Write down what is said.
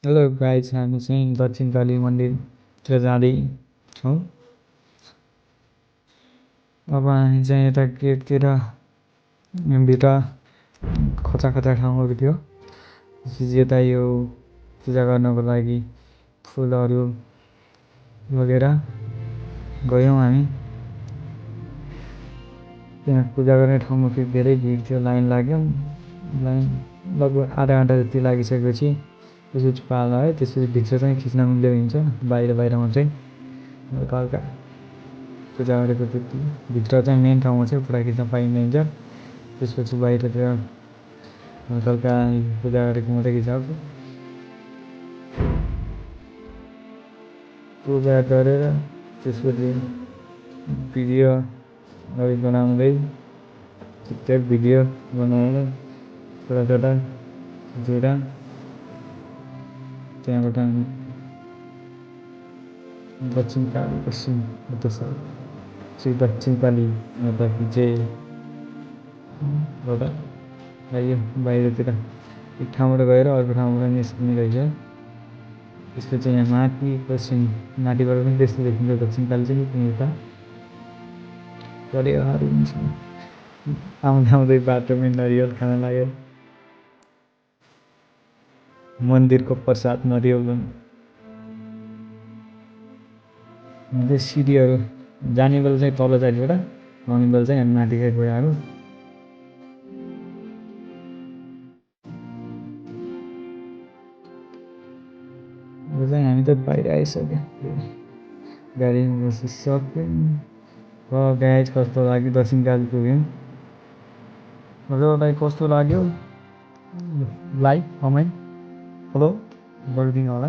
Hello guys, हामी चाहिँ दक्षिणकाली मन्दिरतिर जाँदैछौँ। अब हामी चाहिँ यता गेटतिर भित्र खचा खचा ठाउँहरू थियो। त्यसपछि यता यो पूजा गर्नको लागि फुलहरू लगेर गयौँ हामी। त्यहाँ पूजा गर्ने ठाउँमा फेरि धेरै भिड थियो, लाइन लाग्यौँ। लाइन लगभग आधा घन्टा जति लागिसकेपछि त्यसपछि पाल आयो। त्यसपछि भित्र चाहिँ खिच्न मिल्दै हुन्छ, बाहिरमा चाहिँ हल्का हल्का पूजा गरेको त्यति। भित्र चाहिँ मेन ठाउँमा चाहिँ पुरा खिच्न पाइँदैन। त्यसपछि बाहिरतिर हल्का हल्का पूजा गरेको मात्रै खिचाउँछु। पूजा गरेर त्यसपछि भिडियो बनाउँदै ठिकठाक भिडियो बनाएर छोटा छोटा खिचेर त्यहाँबाट दक्षिणकाली पश्चिम श्री दक्षिणकाली माताकी जय एउटा आयो। बाहिरतिर एक ठाउँबाट गएर अर्को ठाउँबाट निस्किने रहेछ। त्यसपछि यहाँ माथि पश्चिम माथिबाट पनि त्यस्तो देखिन्छ दक्षिणकाली चाहिँ यता परिवारहरू हुन्छ। आउँदै बाटोमै नरिवल खान लाग्यो। मन्दिरको प्रसाद नरिवल हुँदै सिडीहरू जाने बेला चाहिँ तल्लो साइडबाट, आउने बेला चाहिँ हामी माथि साइडबाट आएको। अब चाहिँ हामी त बाहिर आइसक्यो, गाडी बसिसक्यो। गाइज कस्तो लाग्यो दक्षिणकाली पुग्यौँ। हजुरलाई कस्तो लाग्यो? लाइक कमेन्ट फलो गरिदिनु होला।